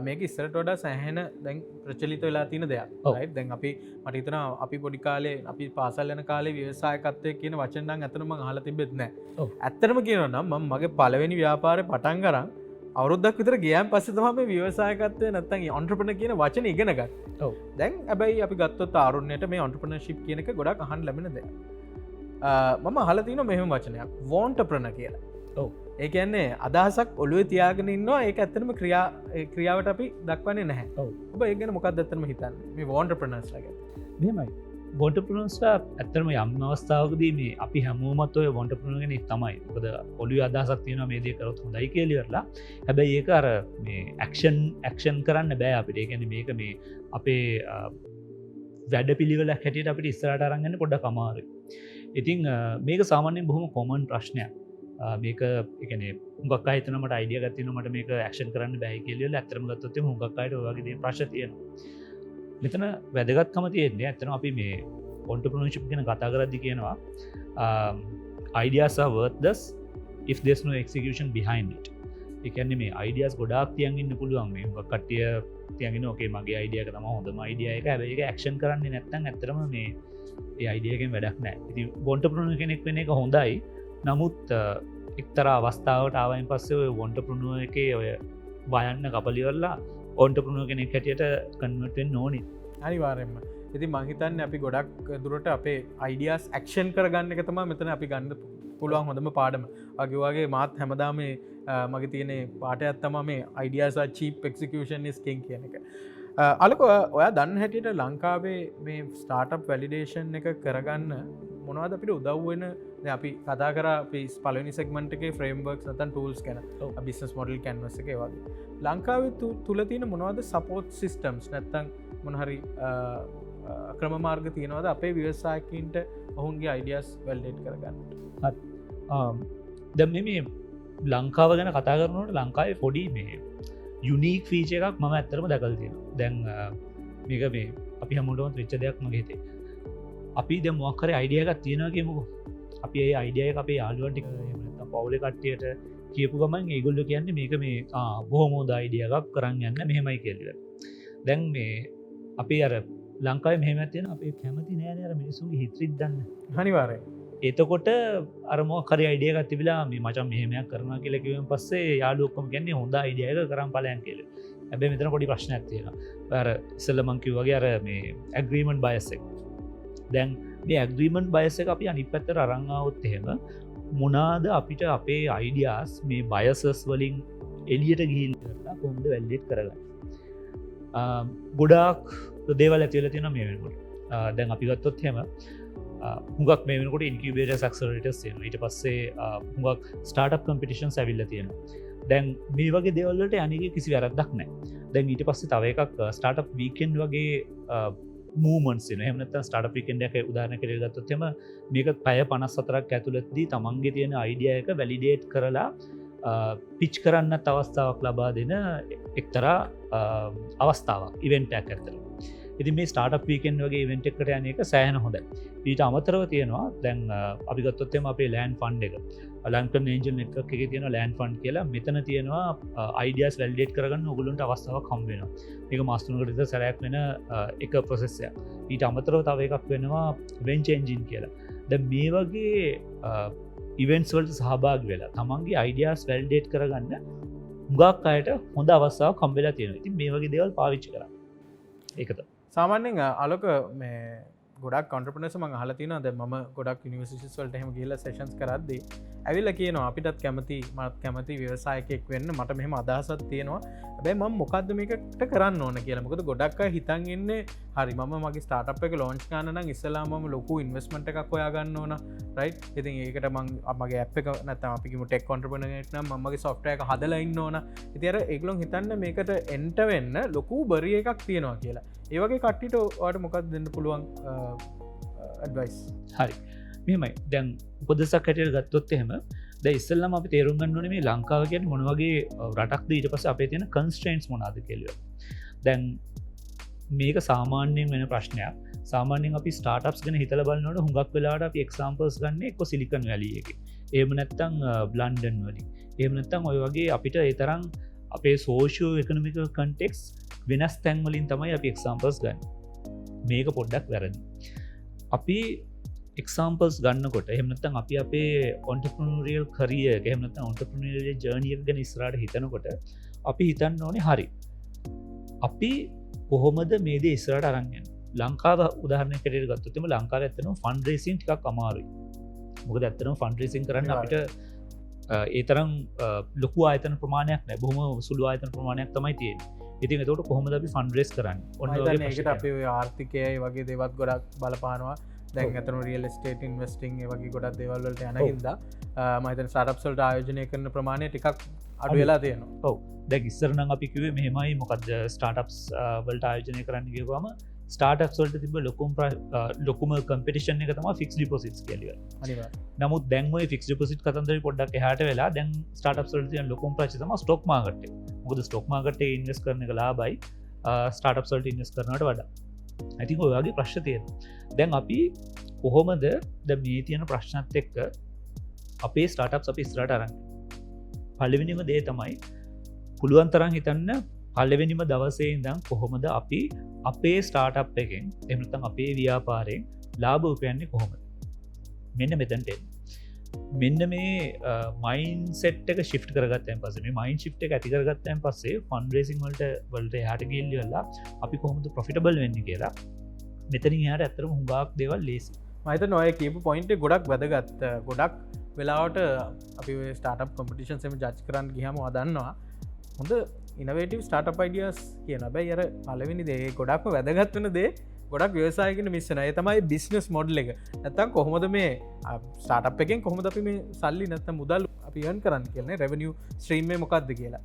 මේක ඉස්සරට වඩා සැහෙන දැන් ප්‍රචලිත වෙලා තින දෙයක් දැන් අපි මටතන අපි පොඩිකාලේ අපි පාසල් යන කාලේ ව්‍යවසායකත්වය කියන වචනන් ඇතනම හල තිබෙත් නෑ ඇත්තරම කියනනම් ම මගේ පලවෙනි ව්‍යාපාරය පටන් කරන්න අවුරුද්දක් විතර ගියන් පස්සේ තමයි මේ ව්‍යවසායකත්වය නැත්නම් ඔන්ටර්ප්‍රෙනර් කියන වචනේ ඉගෙන ගන්න. ඔව්. දැන් හැබැයි අපි ගත්තොත් ආරුණ්‍යයට මේ ඔන්ටර්ප්‍රෙනර්ෂිප් කියන එක ගොඩක් අහන්න ලැබෙන දෙයක්. මම අහලා තිනවා මෙහෙම වචනයක් වොන්ටර්ප්‍රෙනර් කියලා. ඔව්. ඒ කියන්නේ අදහසක් ඔළුවේ තියාගෙන ඉන්නවා ඒක ඇත්තටම ක්‍රියාවට අපි දක්වන්නේ නැහැ. ඔව්. ඔබ ඒක ගැන මොකක්ද ඇත්තටම හිතන්නේ? මේ වොන්ටර්ප්‍රෙනර්ස්ලා ගැන. මෙහෙමයි. වොන්ටර්ප්‍රෙනර්ස්ලා ඇත්තටම යම් අවස්ථාවකදී මේ අපි හැමෝමත් ඔය වොන්ටර්ප්‍රෙනර් කෙනෙක් තමයි. මොකද ඔළුවේ අදහසක් තියෙනවා මේ දේ කරොත් හොඳයි කියලා ඉවරලා. හැබැයි ඒක අර මේ ඇක්ෂන් කරන්න බෑ අපිට. ඒ කියන්නේ මේක මේ අපේ වැඩ පිළිවෙලක් හැටියට අපිට ඉස්සරහට අරන් යන්න පොඩ්ඩක් අමාරුයි. ඉතින් මේක සාමාන්‍යයෙන් බොහොම කොමන් ප්‍රශ්නයක්. මේක එකන හුඟක් අහිතනමට අයිඩිය ගත්තිනමට මේක ඇක්ෂන් කරන්න බැයි කියල ඇතරම ගත්තොත්තේ හුඟක් අයට වගේ ප්‍රශ් තියෙන මෙතන වැදගත්කම තියෙන්නේ ඇතන අපි මේ ඔන්ටර්ප්‍රනර්ෂිප් ගැන කතා කරද්දි කියනවා ideas are worthless if there's no execution behind it. ඒ කියන්නේ මේ ideas ගොඩාක් තියන් ඉන්න පුළුවන් මේ කට්ටිය තියන්ගෙන ඕකේ මගේ අයිඩියා එක තමයි හොඳම අයිඩියා එක. හැබැයි ඒක ඇක්ෂන් කරන්නේ නැත්නම් ඇත්තටම මේ ඒ අයිඩියා එකෙන් වැඩක් නැහැ. ඉතින් ඔන්ටර්ප්‍රනර් කෙනෙක් වෙන එක හොඳයි. නමුත් එක්තර අවස්ථාවට ආවයින් පස්සේ ඔය වොන්ටර්ප්‍රනර් එකේ ඔය බයන්න කපලිවල්ලා ඔන්ටර්ප්‍රනර් කෙනෙක් හැටියට කන්වර්ට් වෙන්න ඕනේ. අනිවාර්යෙන්ම. ඉතින් මං හිතන්නේ අපි ගොඩක් දුරට අපේ අයිඩියාස් ඇක්ෂන් කරගන්න එක තමයි මෙතන අපි ගන්න පුළුවන් හොඳම පාඩම. වගේ මාත් හැමදාම මගේ තියෙන පාඩයක් තමයි මේ ideas are cheap execution is king කියන එක. අලක ඔයා දන්න හැටියට ලංකාවේ මේ ස්ටාර්ට්අප් වැලිඩේෂන් එක කරගන්න මොනවද අපිට උදව් වෙන අපි කතා කර පලනි සෙක්මට එක ෆ්‍රේම්වර්ක් නතන් ටූල්ස් කැන බිස්නස් මොඩල් කැන්වස එක වගේ ලංකාව තුළ තියෙන මොනවද සපෝට් සිිස්ටම්ස් නැත්තං මොනහරි ක්‍රම මාර්ග තියෙනවද අපේ ව්‍යවසායකින්ට ඔහුන්ගේ අයිඩියස් වැල්ඩේට් කරගන්න දැම් මේ ලංකාව ගැන කතා කරනට ලංකාවේ පොඩි මේ යුනීක් ෆීච එකක් මම ඇත්තරම දැකල් තියෙන දැන් මේක මේ අපි හමුටුවත් වෙච්ච දෙයක් මගේතේ අපි ද මොක්කර අයිඩියකක් තියෙනකමුකු අපි ඒ අයිඩිය අපේ යාලුවන්ටි පවුල කට්ටියට කියපු ගමන් ඒගොල්ල කියන්නේ මේක මේ බොහොමෝද අයිඩියකක් කරන්න යන්න මෙහෙමයි කෙල්ල දැන් මේ අපි අර ලංකාව මෙහම තියෙන අපේ කැමති නෑන අර මිනිසුන්ගේ හිත්‍රිත් දන්න හනිවාරය එතකොට අරමෝ කර අයිඩිය තිබලා මේ මචන් මෙහමයක් කරන කියලකිවෙන් පස්සේ යාලුක්කම ගැන්නේ හොඳ අයිඩියක කරම් පලයන් කියල ඇබේ මෙතන පොඩි ප්‍රශ්නයක් තියෙන පැර ඉස්සල්ල මංකිව වගේ අර මේ ඇග්‍රීමන්් බයසෙක් දැන් මේ ඇග්‍රීමන්් බයස එක අපි අනි පැත්තර අරංගාවොත් එහෙම මොනාද අපිට අපේ අයිඩියස් මේ බයසස් වලින් එලියට ගිල් කරලා කොන්ද වැල්ලෙට් කරගන්න ගොඩක් දේවල් ඇතිවල තියෙන මේ වෙනකොට දැන් අපි ගත්තොත් හෙම හුගක් මේ වෙනකොට ඉන්කියුබේටර් ඇක්සලරේටර්ස් තියෙනවා ඊට පස්සේ හුගක් ස්ටාර්ට්අප් කම්පිටිෂන්ස් ඇවිල්ලා තියෙනවා දැන් මේ වගේ දේවල් වලට අනික කිසි වැරද්දක් නැහැ දැන් ඊට පස්සේ තව එකක් ස්ටාර්ට්අප් වීකෙන්ඩ් වගේ මූමන්ස් එහමනත ස්ටාර්ට් පිකෙන්ඩ එක උදාරන කර ගත්තොත්තෙම මේක පැය 54ක් ඇතුළත්දී තමන්ගේ තියෙන අයිඩිය එක වැලිඩේට් කරලා පිච් කරන්නත් අවස්ථාවක් ලබා දෙන එක්තරා අවස්ථාවක් ඉවෙන්ටක් ඇතර ඉති මේ ස්ටාර්ට් වීකෙන් වගේ ඉවෙන්ට් එකට යන එක සෑහන හොඳ ඊට අමතරව තියෙනවා දැන් අපිගත්තොත්තෙම අපේ ලෑන් ෆන්ඩ් එක ලංකන් ඒජල් නෙට්ක් එක තියෙන ලෑන් ෆන්ඩ් කියලා මෙතන තියෙනවා අයිඩියස් වැල්ඩේට් කරගන්න ඔගුලන්ට අවස්ථාවක් කම්බෙන එක මස්තුනකට සැරයක් වෙන එක ප්‍රොසෙස්සය ඊට අමතරව තව එකක් වෙනවා වෙන්චෙන්ජින් කියලා ද මේ වගේ ඉවෙන්ස් වලට සහභාග වෙලා තමන්ගේ අයිඩියස් වැල්ඩේට් කරගන්න හුඟක් අයට හොඳ අවස්ථාව කම්බෙලා තියෙන ඉතින් මේ වගේ දේවල් පාවිච්චි කර ඒකත සාමාන්‍යෙන් අලොක මේ ගොඩක් කොන්ට්‍රපනස ම හලතින ද ම ගොඩක් නිවසිස් වලට හෙම කියල සේෂන්ස් කරද්දී ඇවිල්ල කියනවා අපිටත් කැමති මත් කැමති ව්‍යවසායකෙක් වෙන්න මට මෙහෙම අදහසත් තියෙනවා බැයි ම මොකක්ද මේකට කරන්න ඕන කියලමකද ගොඩක් හිතන් ඉන්න හරි ම මගේ ස්ටාට් එක ලෝංච් කානන ඉස්සලාම ලොකු ඉන්වස්මට එකක් හොයාගන්න ඕන රයි් ඉතින් ඒකට මං මගේ අප නැතම අපිම ටෙක් කොන්ට්‍රපනට මගේ සොෆ්ටය එක හදලයින්න ඕන ඉතිර ඒගලොන් හිතන්න මේකට එන්ට වෙන්න ලොකු බරිය එකක් තියෙනවා කියලා ඒවගේ කට්ටිට වාට මොකක් දෙන්න පුළුවන් ඇඩවයිස් හරි මෙමයි දැන් උපදෙසක් හැටියට ගත්තොත් එහෙම ද ඉස්සල්ලම අපි තේරුම්ගන්නන මේ ලංකාව කියට මොනවගේ රටක්ද ඊට පස අපේ තියෙන කන්ස්ට්‍රේන්ස් මොනාද කෙලිය දැන් මේක සාමාන්‍යයෙන් වෙන ප්‍රශ්නයක් සාමාන්‍යෙන් අපි ස්ටාටප්ස් ගැන හිතල බලන්නට හුඟක් වෙලාට අපි එක්සාම්පර්ස් ගන්න එක්ක සිලිකන් වැලිය එක ඒම නැත්තං බ්ලන්්ඩන් වලින් ඒම නැත්තං ඔය වගේ අපිට ඒතරම් අපේ සෝෂෝ එකනමික කන්ටෙක්ස් වෙනස් තැන්වලින් තමයි අපි එක්සාම්පර්ස් ගන්න මේක පොඩ්ඩක් වැරදි අපි එක්සාම්පල්ස් ගන්නකොට එහමනත්තන් අපි අපේ ඔන්ටපනරියල් කරිය එහමනත ඔන්ටපනරිය ජර්නියක් ගැන ස්රාට හිතනකොට අපි හිතන්න ඕනේ හරි අපි කොහොමද මේද ඉස්රට අරන්ගෙන් ලංකාව උදාහරණය කරට ගත්තතම ලංකාව ඇත්තන ෆන්ඩ රේසින් ටික් අමාරුයි මොකද ඇත්තනම් ෆන්ඩ රේසින් කරන්න අපිට ඒ තරම් ලොකු ආයතන ප්‍රමාණයක් නෑ බොහම සුළු ආයතන ප්‍රමාණයක් තමයි තියෙන් ඉතින් තොට කොහොමද අපි ෆන්ඩරේස් කරන්න ඔන්න ඒකට අප ආර්ථිකයයි වගේ දෙවත් ගොඩක් බලපානවා දැන් ඇතන රියල් ස්ටේට ඉන්වස්ටිං වගේ ගොඩක් දෙවල්වලට යනහිද මහිතන සටප්සල්ට ආයෝජනය කරන ප්‍රමාණය ටිකක් අඩු වෙලා තියෙනවා ඔව දැ ඉස්සරන අපිකිවේ මෙහෙමයි මොකද ස්ටාටප්ස් වලට ආයෝජනය කරන්න ගවාම ස්ටාටප්සල්ට තිබ ලොකුම කම්පිටිෂන් එක තම ෆික්ස් ඩිපොසිට් කෙලිය නමුත් දැන්ව ෆික්ස් ඩිපොසිට් කතන්දර පොඩ්ඩක් හට වෙලා දැන් ස්ටාටප්සල්ට ලොකුම් ප්‍රචතම ස්ටොක් මාගට මුද ස්ටොක් මාගට ඉන්වස් කරන එක ලාබයි ස්ටාටප්සල්ට ඉන්වස් කරනට වඩා ඇති ඔයාගේ ප්‍රශ්න තියෙන දැන් අපි කොහොමද ද මේ තියෙන ප්‍රශ්නත් එක්ක අපේ ස්ටාටප් අපි ස්රට අරන්න පල්ලවෙනිම දේ තමයි පුළුවන් තරන් හිතන්න පල්ලවෙනිම දවසේ ඉදම් කොහොමද අපි අපේ ස්ටාටප් එකෙන් එමතන් අපේ ව්‍යාපාරයෙන් ලාභ උපයන්නේ කොහොමද මෙන්න මෙතැන්ට මෙන්න මේ මයින් සෙට් එක ශිප් කරගත්තයන් පස මේ මයින් ශිප් එක ඇතිකරගත්තයන් පස්සේ ෆන්ඩරේසින් වලට යාට ගිල්ලි වෙල්ලා අපි කොහොමද ප්‍රොෆිටබල් වෙන්න කියලා මෙතනින් යාට ඇතරම හුඟක් දේවල් ලේසි මහිත නොය කියපු පොයින්ට ගොඩක් වැදගත්ත ගොඩක් වෙලාවට අපි ස්ටාටප් කොම්පිටිෂන් සම ජච් කරන්න ගහම අදන්නවා හොඳ ඉනවේටව ස්ටාටප් අයිඩියස් කියන බැයි අර පලවෙනි දේ ගොඩක්ම වැදගත්වන දේ ගොඩක් ව්‍යවසායකන මිස්සන තමයි බිස්නස් මොඩ්ල එක නැත්තම් කොහොමද මේ ස්ටාටප් එකෙන් කොහොමද අපි මේ සල්ලි නැත්ත මුදල් අපියන් කරන්න කියලන රැවනිිය ස්ත්‍රීම්මේ මොකක්ද කියලා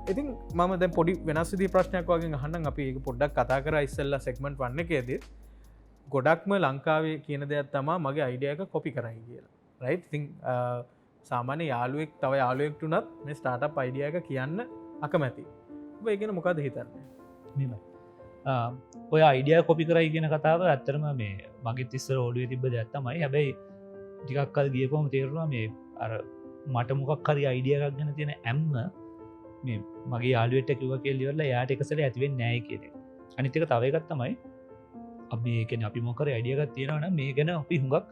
ඉතින් මම දැ පොඩි වෙනස්දි ප්‍රශ්නයක් වගේ හන්න අපි ඒ පොඩ්ඩක් කතා කර ඉස්සල්ල සෙක්මට වන්න එකේද ගොඩක්ම ලංකාවේ කියන දෙයක් තමා මගේ අයිඩියක කොපි කරයි කියලා රයි් තිං සාමාන්‍ය යාලුවෙක් තව යාලුවෙක්ටුනත් මේ ස්ටාටප් අයිඩියක කියන්න අකමැති ඒගෙන මොකද හිතන්නේ ඔය අයිඩිය කොපි කරයි කියෙන කතාව ඇත්තරම මේ මගේ තිස්සර ඔඩුව තිබ ඇත්තමයි හැබැයි ටිකක්කල් ගියපොම තේරුණා මේ අර මට මොකක් හරි අයිඩියයක් ගැන තියෙන ඇම්ම මේ මගේ යාලුවට කිව කෙල්ලිවල යාට එකසට ඇතිවෙන් නෑ කියෙන අනිතික තවයගත්තමයි අපේකෙන අපි මොකර අයිඩියගත් තියෙනවන මේ ගැන අපි හුඟක්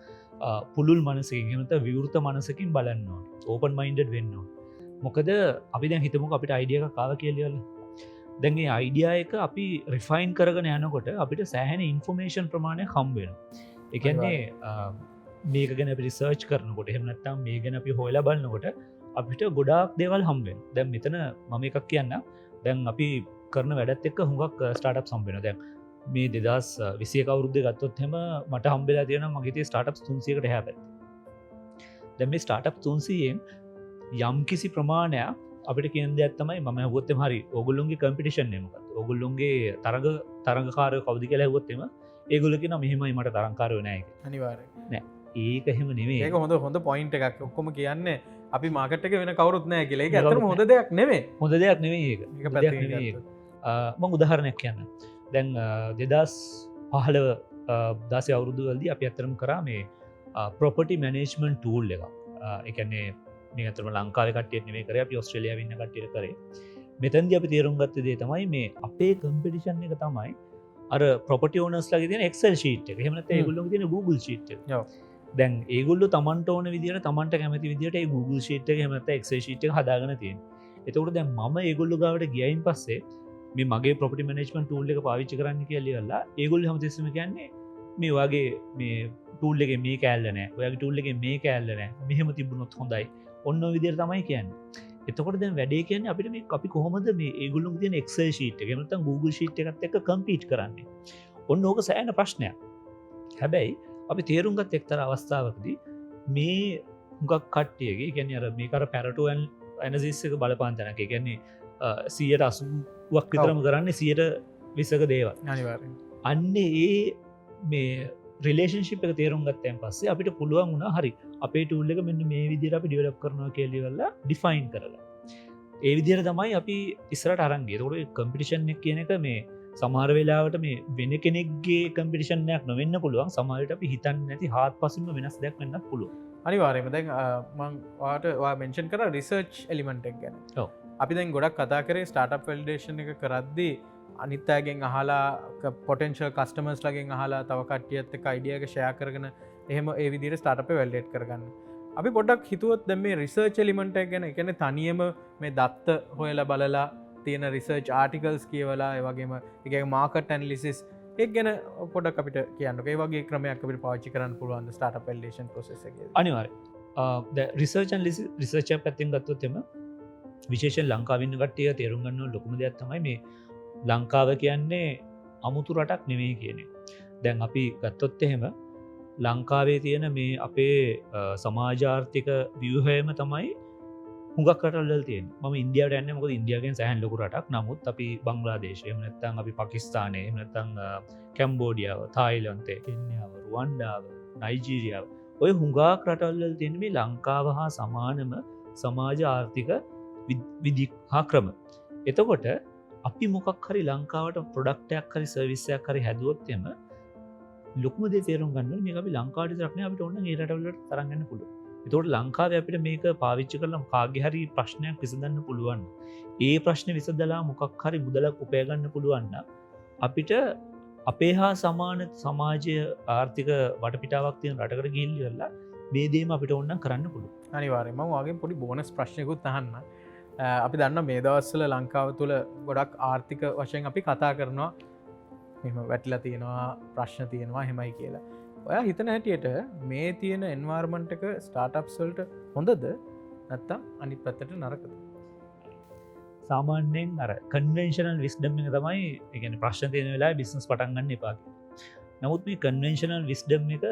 පුළුල් මනසකින් හමත විවෘත මනසකින් බලන්න ඕපන් මයින්ඩඩ් වෙන්න මොකද අපි දැන් හිතමුක අපිට අයිඩියක කාව කියලියල දැන්ගේ අයිඩියා එක අපි රිෆයින් කරගෙන යනකොට අපිට සෑහෙන ඉන්ෆෝමේෂන් ප්‍රමාණය කම්බෙන එකන්නේ මේක ගැන පිරිසර්ච් කරනකොට හෙමනත්තම් මේ ගැන අපි හොයලා බලන්නකොට අපිට ගොඩාක් දේවල් හම්බෙන් දැන් මෙතන මම එකක් කියන්න දැන් අපි කරන වැඩත් එක්ක හුඟක් ස්ටාටප් සම්බෙන දැන් මේ දෙදස් විසිය කවරුද්ධ ගත්තොත් හෙම මට හම්බෙලා තියෙන මගේතේ ස්ටාටප් තුන්සියකට හැප දැ මේ ස්ටාටප් තුන්සියෙන් යම් කිසි ප්‍රමාණයක් අපිට කියද ඇත්තමයි ම හොත්තම හරි ඔගුල්ලුන්ගේ කම්පිටිෂන් නමකත් ඔගුල්ලුන්ගේ තරගකාර කවදි කියලා හොත්තෙම ඒගුලකින මෙහෙමයි මට තරංකාරය නෑක අනිවාර නෑ ඒක එහෙම නෙවේ ඒක හොඳ හොඳ පොයින්ට එකක් ඔක්කොම කියන්නේ අපි මාකට්ක වෙන කවරුත් නෑ කියල ඇතම හොඳ දෙයක් නෙවේ හොඳ දෙයක් නෙවේ ඒක මං උදාහරණයක් කියන්න දැන් දෙදස් පහලව දසය අවුරුදු වල්දී අපි අත්තරම කරා මේ ප්‍රොපටි මැනේජ්මන්් ටූල් එක එකන්නේ මේ අතරම ලංකාව කටිය නෙේ කර අපි ඔස්ට්‍රලිය වන්න කටිය කරේ මෙතැන්දි අපි තේරුම් ගත්ත දේ තමයි මේ අපේ කම්පිටිෂන් එක තමයි අර ප්‍රොපටි ඕනස් ලගේ තියෙන එක්සල් ශීට් එක හෙමනත ඒගුල්ලු තියෙන Google ශීට් දැන් ඒගුල්ලු තමන්ට ඕන විදිට තමන්ට කැමති විදිට Google ශීට් එක හෙමත එක්සල් ශීට් එක හදාගන තියෙන එතකට දැන් මම ඒගොල්ලු ගාවට ගියයින් පස්සේ මේ මගේ ප්‍රොපටි මනේජ්මන්ට් ටූල් එක පාවිච්චි කරන්න කියල්ලිවෙල්ලා ඒගොල්ලු හැමතිස්සම කියන්නේ මේ වගේ මේ ටූල් එක මේ කෑල්ලනෑ ඔයගේ ටූල් එක මේ කෑල්ලනෑ මෙහෙම තිබුණොත් හොඳයි ඔන්න විදිර තමයි කියන්න එතකොට දැ වැඩේ කියන්න අපිට මේ අපි කොහොමද මේ ඒගුලුම් තියන එක්සල් ශීට් එක මත Google ශීට් එකත් එක කම්පීට් කරන්නේ ඔන්න ඕක සෑන ප්‍රශ්නයක් හැබැයි අපි තේරුම්ගත් එක්තර අවස්ථාවකදී මේ හුඟක් කට්ටියගේ ගැන අර මේකර පැරටුවන් ඇනසිස්සක බලපාන්තනක ගැන්නේ 180ක් විතරම කරන්නේ 120ක දේවල් අනිවාර අන්න ඒ මේ රිලේෂන්ශිප් එක තේරුම් ගත්තයන් පස්සේ අපිට පුළුවන් වුණ හරි අපේ ටූල් එක මෙන්න මේ විදිර අපි ඩියලප් කරනවා කියලිවෙල්ලා ඩිෆයින් කරලා ඒ විදිර තමයි අපි ඉස්රට අරන්ගේ තොට කම්පිටිෂන් එක කියන එක මේ සමාර වෙලාවට මේ වෙන කෙනෙක්ගේ කම්පිටිෂන්යක් නොවෙන්න පුළුවන් සමාරට අපි හිතන් නැති හත් පසිම වෙනස් දෙයක් වෙන්න පුළුව අනිවාරයම දැන් මංවාට මෙන්ෂන් කර රිසර්ච් එලිමෙන්ටක් ගැන අපි දැන් ගොඩක් කතා කරේ ස්ටාටප් ෆෙල්ඩේෂන් එක කරද්දී අනිත්තෑගෙන් අහලා පොටෙන්ශල් කස්ටමර්ස් ලගෙන් අහලා තව කටියත් එක අයිඩියක ෂය කරගෙන එහෙම ඒ විදිර ස්ටාටප වෙල්ඩේට් කරගන්න අපි පොඩක් හිතුවත් දැ මේ රිසර්ච් එලිමෙන්ට ගැන එකන තනියම මේ දත්ත හොයල බලලා තියෙන රිසර්ච් ආටිකල්ස් කියවලා ඒවගේම එක මාකට ඇන්ලිසිස් එක් ගැන පොඩක් අපිට කියන්න ඒ වගේ ක්‍රමයක් අපිට පාචි කරන්න පුළුවන් ස්ටාට පෙල්ලේෂන් පොසෙස අනිවාර රිසර්චන් රිසර්ච පැත්තිෙන් ගත්තොත්තෙම විශේෂන් ලංකාවන්න කට්ටිය තේරුම්ගන්න ලොකුම දෙයක් තමයි මේ ලංකාව කියන්නේ අමුතු රටක් නෙවේ කියනෙ දැන් අපි ගත්තොත් එහෙම ලංකාවේ තියෙන මේ අපේ සමාජාර්ථික ව්‍යහයම තමයි හුඟක් කටල්ල තියෙන ම ඉන්දියාවට යන්න මොක ඉන්දියාගෙන් සෑහන් ලොකු රටක් නමුත් අපි බංගලාදේශය නත්තන් අපි පකිස්ානය නතන් කැම්බෝඩියාව තායිලන්තේ කෙන්යාව රුවන්ඩාව නයිජීරියාව ඔය හුඟක් රටල්ල තියෙන මේ ලංකාව හා සමානම සමාජ ආර්ථික විදි හා ක්‍රම එතකොට අපි මොකක් හරි ලංකාවට ප්‍රොඩක්ටයක් හරි සර්විස්සයක් හරි හැදුවොත්තෙම ලොකුමද තේරුම් ගන්න මේ අපි ලංකාට රක්න අපිට ඔන්න ඒරටවලට තරගන්න පුළුව එතකොට ලංකාව අපිට මේක පාවිච්චි කරලම් කාගේ හරි ප්‍රශ්නයක් විසඳන්න පුළුවන් ඒ ප්‍රශ්න විසදලා මොකක් හරි මුදලක් උපයගන්න පුළුවන්න අපිට අපේ හා සමාන සමාජය ආර්ථික වටපිටාවක් තියෙන රටකට ගිල්ලි වෙල්ලා මේදේම අපිට ඔන්න කරන්න පුළුව අනිවාරයම වගේ පොඩි බෝනස් ප්‍රශ්නයකුත් අහන්න අපි දන්න මේ දවස්සල ලංකාව තුළ ගොඩක් ආර්ථික වශයෙන් අපි කතා කරනවා මෙම වැටල තියෙනවා ප්‍රශ්න තියෙනවා හෙමයි කියලා ඔයා හිතන හැටියට මේ තියෙන එන්වාර්මන්ටක ස්ටාර්ටප්සල්ට හොඳද නැත්තම් අනි පැත්තට නරකද සාමාන්‍යයෙන් අර කන්වෙන්ශනල් විස්ඩම් එක තමයි එකන ප්‍රශ්න තියෙන වෙලා බිස්නස් පටන්ගන්න එපා නමුත් මේ කන්වෙන්ශනල් විස්ඩම් එක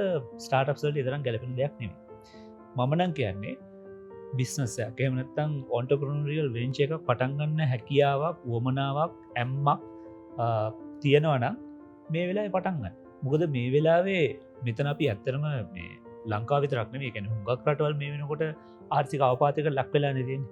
ස්ටාර්ටප්සල්ට ඉතරම් ගැලපෙන දෙයක් නෙමේ මමනං කියන්නේ බිස්නසයක් එමනත්තං ඔන්ටපරනරියල් වෙන්ච එකක් පටන්ගන්න හැකියාවක් වුවමනාවක් ඇම්මක් තියෙනවනම් මේ වෙලා පටන්ගන්න මොකද මේ වෙලාවේ මෙතන අපි ඇත්තරම මේ ලංකා විතරක්න මේ කැන හුඟක් රටවල් මේ වෙනකොට ආර්ථික අවපාතක ලක් වෙලා නතින්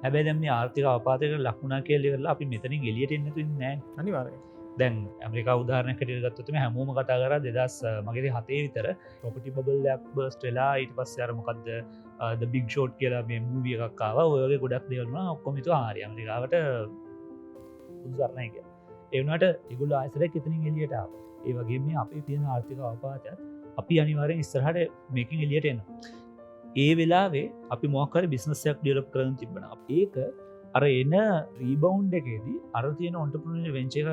හැබැ දැම ආර්ථික අවපාතක ලක්ුණා කියලවෙලා අපි මෙතන ගෙලියට එන්නතු නෑ අනිවාරය දැන් ඇමරිකා උදාරණ කට ගත්තතුම හැමෝම කතා කර දෙදස් මගේ හතේ විතර පොපටි බල්ලක් බස්ට වෙලා ඊට පස්ස අරමකක්ද ද බික් ෂෝට් කියලා මේ මූවිය එකක්කාව ඔයගේ ගොඩක් දෙවරුණ ඔක්කොමිතු ආරය ඇමරිකාවට උදාරණය කිය එවනට ඉගුල ආසර එතනින් එලියටාව ඒ වගේ මේ අපි තියෙන ආර්ථික අවපාතත් අපි අනිවාරෙන් ඉස්තරහට මේකින් එලියට එන්න ඒ වෙලාවේ අපි මොකර බිස්නසයක් ඩියලප් කරන තිබෙන ඒක අර එන රීබවුන්් එකේදී අර තියෙන ඔන්ටපනල වෙංචකත්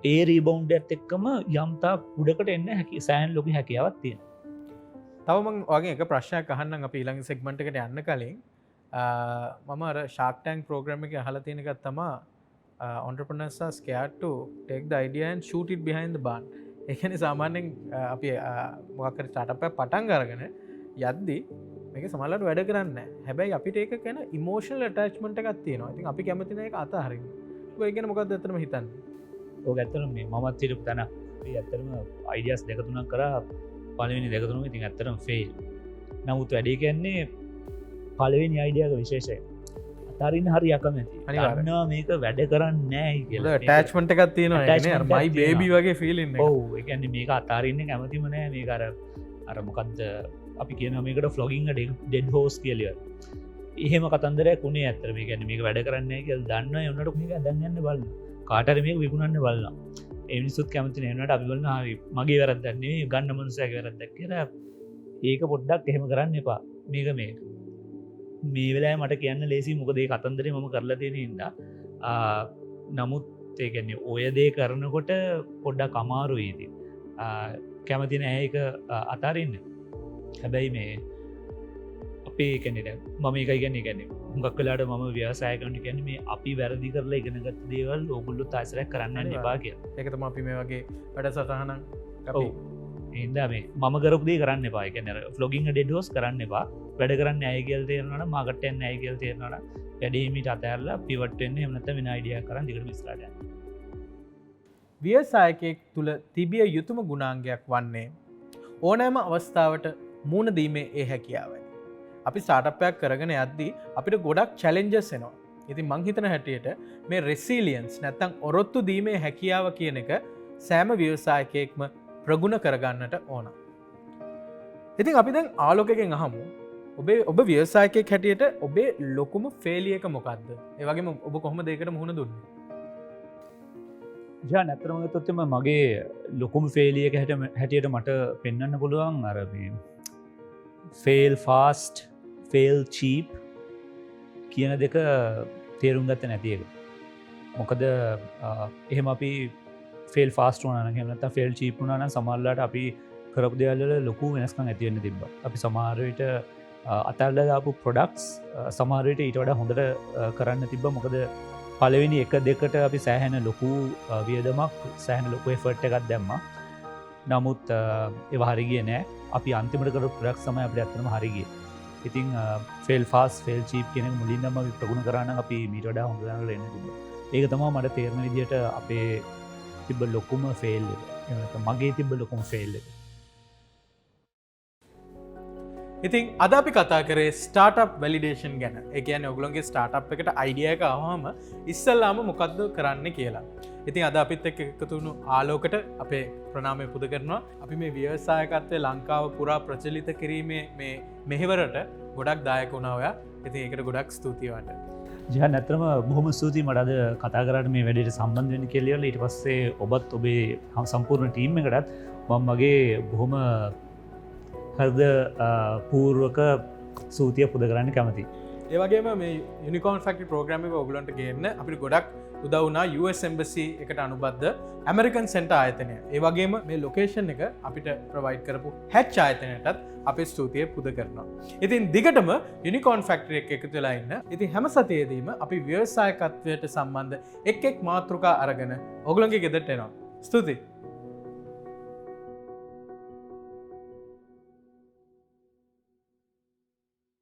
ඒ රීබවුන්් ඇත් එක්කම යම්තා පුඩකට එන්න හැකි සෑන් ලොක හැකියාවත් තියෙන තවම වගේ එක ප්‍රශ්නයක් අහන්න අප ඊළඟ සෙක්මට් එකට යන්න කලින් මම අර ශාක්ටෑන් ප්‍රෝග්‍රම එක හල තියෙනකත් තමා entrepreneurs are scared to take the idea and shoot it behind the barn. ඒකනේ සාමාන්‍යයෙන් අපි මොකක් හරි ස්ටාර්ට්අප් එකක් පටන් අරගෙන යද්දි මේක සමහරවිට වැඩ කරන්නේ නැහැ. හැබැයි අපිට ඒක ගැන ඉමෝෂනල් ඇටැච්මන්ට් එකක් තියෙනවා. ඉතින් අපි කැමති නැහැ ඒක අතහරින්න. ඔය ගැන මොකක්ද ඇත්තටම හිතන්නේ? ඔක ඇත්තටම මේ මමත් හිතපු තැන. අපි ඇත්තටම අයිඩියාස් දෙක තුනක් කරා පළවෙනි දෙක තුනම ඉතින් ඇත්තටම ෆේල්. නමුත් වැඩේ කියන්නේ පළවෙනි අයිඩියා එක විශේෂයි. අතාරින්න හරි අකමැති. අනිවාර්යයෙන්ම මේක වැඩ කරන්නේ නැහැ කියලා. ඇටැච්මන්ට් එකක් තියෙනවා නේ. අර මයි බේබි වගේ ෆීලින් එක. ඔව් ඒ කියන්නේ මේක අතාරින්න කැමතිම නැහැ. මේක අර මොකද්ද අපි කියන මේකට ෆ්ලොගිං ඩෙඩ් හෝස් කියලා. එහෙම කතන්දරයක් උනේ ඇත්තට. මේ කියන්නේ මේක වැඩ කරන්නේ නැහැ කියලා දන්නා යනකොට මේක දැන් යන්න බලන්න. කාට හරි මේක විකුණන්න බලනවා. ඒ මිනිස්සුත් කැමති නැහැ නේද? අපි බලනවා හරි මගේ වැරද්දක් නෙවෙයි ගන්න මනුස්සයාගේ වැරද්දක් කියලා. ඒක පොඩ්ඩක් එහෙම කරන්න එපා. මේක මේ වෙලාවේ මට කියන්න ලේසි මොකද ඒ කතන්දරේ මම කරලා තියෙන හින්දා. නමුත් ඒ කියන්නේ ඔය දේ කරනකොට පොඩ්ඩක් අමාරුයි ඉතින්. කැමති නැහැ ඒක අතාරින්න. හැබැයි මේ අපේ කියන්නේ මම ඒකයි කියන්නේ හුඟක් වෙලාවට මම ව්‍යවසායකයන්ට කියන්නේ මේ අපි වැරදි කරලා ඉගෙනගත්ත දේවල් ඕගොල්ලොත් ආයෙත් කරන්න යන්න එපා කියලා. ඒක තමයි අපි මේ වගේ වැඩසටහනක් අපි ඉන්දා මේ මම කරපු දේ කරන්න එපා. ඒ කියන්නේ ෆ්ලොගින් ඩෙඩ් හෝස් කරන්න එපා. වැඩ කරන්න ඇයි කියලා තේරෙනවා නම් මාකට් එකෙන් ඇයි කියලා තේරෙනවා නම් වැඩේ මිට අතහැරලා පිවට් වෙන්න එහෙම නැත්නම් වෙන අයිඩියා කරන් දිගටම ඉස්සරහට යන්න. ව්‍යවසායකයෙක් තුල තිබිය යුතුම ගුණාංගයක් වන්නේ ඕනෑම අවස්ථාවට මුණ දීමේ ඒ හැකියාවයි. අපි ස්ටාර්ට්අප්යක් කරගෙන යද්දී අපිට ගොඩක් චැලෙන්ජස් එනවා. ඉතින් මං හිතන හැටියට මේ රෙසිලියන්ස් නැත්තම් ඔරොත්තු දීමේ හැකියාව කියන එක සෑම ව්‍යවසායකයෙක්ම ප්‍රගුණ කරගන්නට ඕන. ඉතින් අපි දැන් ආලෝකයෙන් අහමු ඔබ ව්‍යවසායකයෙක් හැටියට ඔබේ ලොකුම ෆේලියර් එක මොකක්ද? ඒ වගේම ඔබ කොහොමද ඒකට මුහුණ දුන්නේ? ජා නැතරම ගත්තොත් මගේ ලොකුම ෆේලියර් එක හැටියට මට පෙන්වන්න පුළුවන් අර මේ fail fast fail cheap කියන දෙක තේරුම් ගත්තේ නැති එක. මොකද එහෙම අපි ෆෙල් ෆාස්ට් වුණා නම් එහෙම නැත්නම් ෆෙල් චීප් වුණා නම් සමහරවිට අපි කරපු දේවල් වල ලොකු වෙනස්කම් ඇති වෙන්න තිබ්බා. අපි සමහර විට අතල්ලා දාපු ප්‍රොඩක්ට්ස් සමහර විට ඊට වඩා හොඳට කරන්න තිබ්බා. මොකද පළවෙනි එක දෙකට අපි සෑහෙන ලොකු වියදමක් සෑහෙන ලොකු එෆර්ට් එකක් දැම්මා. නමුත් ඒව හරි ගියේ නෑ. අපි අන්තිමට කරපු ප්‍රොඩක්ට්ස් තමයි අපිට ඇත්තටම හරි ගියේ. ඉතින් ෆෙල් ෆාස් ෆෙල් චීප් කියන එක මුලින්ම අපි ප්‍රගුණ කරා නම් අපි මීට වඩා හොඳ දරකට එන්න තිබ්බා. ඒක තමයි මට තේරෙන විදිහට අපේ තිබ්බ ලොකුම ෆේල් එක. එහෙම නැත්නම් මගේ තිබ්බ ලොකුම ෆේල් එක. ඉතින් අද අපි කතා කරේ ස්ටාර්ට්අප් වැලිඩේෂන් ගැන. ඒ කියන්නේ ඔයගොල්ලෝගේ ස්ටාර්ට්අප් එකට අයිඩියා එක ආවම ඉස්සල්ලාම මොකද්ද කරන්න කියලා. ඉතින් අද අපිත් එක්ක එකතු වුණු ආලෝකට අපේ ප්‍රණාමය පුද කරනවා. අපි මේ ව්‍යවසායකත්වයේ ලංකාව පුරා ප්‍රචලිත කිරීමේ මේ මෙහෙවරට ගොඩක් දායක වුණා ඔයා. ඉතින් ඒකට ගොඩක් ස්තුතියි වට. ජහන් ඇත්තටම බොහොම ස්තුතියි මට අද කතා කරාට මේ වැඩේට සම්බන්ධ වෙන්න කියලා. ඊට පස්සේ ඔබත් ඔබේ සම්පූර්ණ ටීම් එකටත් මම මගේ බොහොම හර්ද පූර්වක සූතිය පුද කරන්න කැමති. ඒවගේම මේ යුනිකෝන් ෆැක්ටරි ප්‍රෝග්‍රෑම් එක ඔයගලන්ට ගේන්න අපිට ගොඩක් උදව් වුණා US Embassy එකට අනුබද්ධ ඇමරිකන් සෙන්ටර් ආයතනය. ඒ වගේම මේ ලොකේෂන් එක අපිට ප්‍රොවයිඩ් කරපු හැච් ආයතනයටත් අපේ ස්තුතිය පුද කරනවා. ඉතින් දිගටම යුනිකෝන් ෆැක්ටරි එක එකතු වෙලා ඉන්න. ඉතින් හැම සතියේදීම අපි ව්‍යවසායකත්වයට සම්බන්ධ එක් මාතෘකා අරගෙන ඔයගලන්ගේ ගෙදරට එනවා. ස්තුතියි.